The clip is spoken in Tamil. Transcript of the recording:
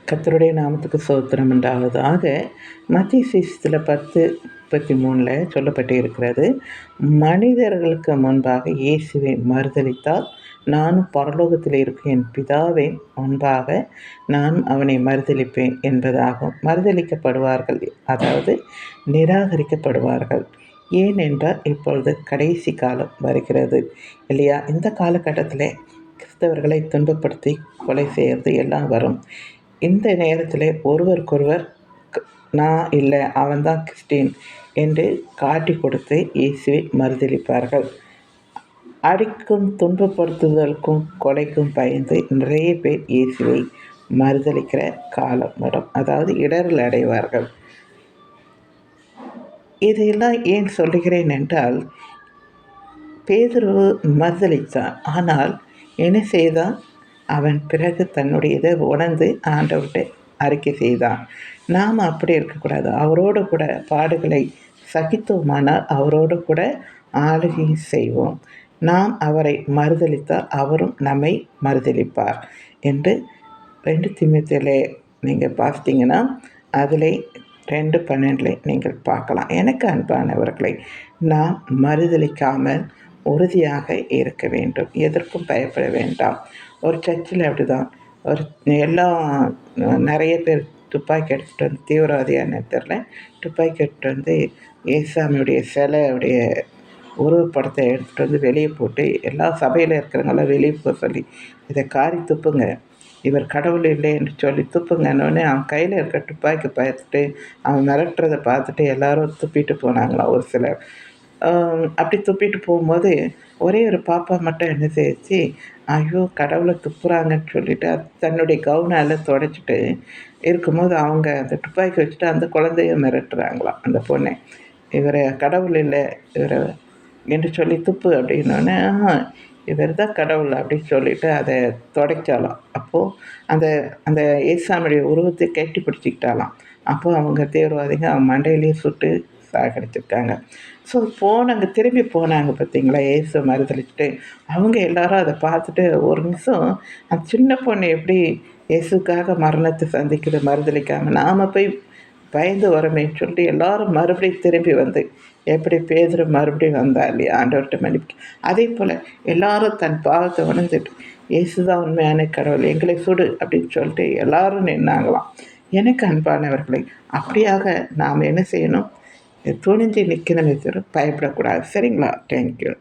கர்த்தருடைய நாமத்துக்கு ஸ்தோத்திரம் உண்டாவதாக. மத்திய சுவிசேஷத்தில் 10:33 சொல்லப்பட்டு இருக்கிறது, மனிதர்களுக்கு முன்பாக இயேசுவை மறுதலித்தால் நானும் பரலோகத்தில் இருக்கும் என் பிதாவின் முன்பாக நானும் அவனை மறுதலிப்பேன் என்பதாகும். மறுதலிக்கப்படுவார்கள், அதாவது நிராகரிக்கப்படுவார்கள். ஏனென்றால் இப்பொழுது கடைசி காலம் வருகிறது இல்லையா? இந்த காலகட்டத்தில் கிறிஸ்தவர்களை துன்பப்படுத்தி கொலை செய்கிறது எல்லாம் வரும். இந்த நேரத்தில் ஒருவருக்கொருவர் நான் இல்லை, அவன்தான் கிறிஸ்டின் என்று காட்டி கொடுத்து இயேசுவை மறுதலிப்பார்கள். அடிக்கும் துன்பப்படுத்துதலுக்கும் கொலைக்கும் பயந்து நிறைய பேர் இயேசுவை மறுதலிக்கிற காலம் வரும், அதாவது இடரல் அடைவார்கள். இதையெல்லாம் ஏன் சொல்லுகிறேன் என்றால், பேதுரு மறுதலித்தான், ஆனால் என்ன செய்தான்? அவன் பிறகு தன்னுடைய இதை உணர்ந்து ஆண்டவர்கிட்ட அறிக்கை செய்தான். நாம் அப்படி இருக்கக்கூடாது. அவரோடு கூட பாடுகளை சகித்தோமானால் அவரோடு கூட ஆளுகை செய்வோம். நாம் அவரை மறுதலித்தால் அவரும் நம்மை மறுதலிப்பார் என்று 2 தீமோத்தேயுல நீங்கள் பார்த்தீங்கன்னா அதில் 2:12 நீங்கள் பார்க்கலாம். எனக்கு அன்பானவர்களை, நாம் மறுதலிக்காமல் உறுதியாக இருக்க வேண்டும். எதற்கும் பயப்பட வேண்டாம். ஒரு சர்ச்சில் அப்படிதான் எல்லாம் நிறைய பேர் துப்பாக்கி எடுத்துகிட்டு வந்து, தீவிரவாதியான தெரியல, துப்பாக்கி எடுத்துகிட்டு வந்து ஏசாமியுடைய சிலையுடைய உருவப்படத்தை எடுத்துகிட்டு வந்து வெளியே போட்டு எல்லா சபையில் இருக்கிறவங்களாம் வெளியே போக சொல்லி, இதை காரி துப்புங்க, இவர் கடவுள் இல்லை என்று சொல்லி துப்புங்கன்னொடனே அவன் கையில் இருக்க துப்பாக்கி பார்த்துட்டு அவன் மிரட்டுறதை பார்த்துட்டு எல்லாரும் துப்பிட்டு போனாங்களாம். ஒரு சிலர் அப்படி துப்பிட்டு போகும்போது ஒரே ஒரு பாப்பா மட்டும் என்ன செய்யுச்சு, ஐயோ கடவுளை துப்புறாங்கன்னு சொல்லிட்டு தன்னுடைய கவுனால் தொடச்சிட்டு இருக்கும்போது அவங்க அந்த துப்பாக்கி வச்சுட்டு அந்த குழந்தைய மிரட்டுறாங்களாம், அந்த பொண்ணை. இவரை கடவுள் இல்லை இவரை என்று சொல்லி துப்பு அப்படின்னோடனே, இவர் தான் கடவுள் அப்படின்னு சொல்லிட்டு அதை தொடச்சாலாம். அப்போது அந்த அந்த ஏசாமியுடைய உருவத்தை கட்டி பிடிச்சிக்கிட்டாலாம். அப்போது அவங்க தீவிரவாதிங்க அவன் மண்டையிலேயே சுட்டு சாகடிச்சிருக்காங்க. ஸோ போனாங்க, திரும்பி போனாங்க பார்த்தீங்களா, இயேசு மறுதலிச்சுட்டு. அவங்க எல்லாரும் அதை பார்த்துட்டு ஒரு நிமிஷம் அந்த சின்ன பொண்ணு எப்படி இயேசுக்காக மரணத்தை சந்திக்குது மறுதலிக்காமல், நாம் போய் பயந்து வரமேன்னு சொல்லிட்டு எல்லோரும் மறுபடியும் திரும்பி வந்து, எப்படி பேதுரு மறுபடியும் வந்தா இல்லையா ஆண்டவர்கிட்ட மன்னிப்பு. அதே போல் எல்லாரும் தன் பாவத்தை உணர்ந்துட்டு இயேசு தான் உண்மையான கடவுள், எங்களை சுடு அப்படின்னு சொல்லிட்டு எல்லாரும் நின்னாங்களாம். எனக்கு அன்பானவர்களை, அப்படியாக நாம் என்ன செய்யணும்? துணிஞ்சு நிற்கணுமே தவிர பயப்படக்கூடாது. சரிங்களா? தேங்க்யூ.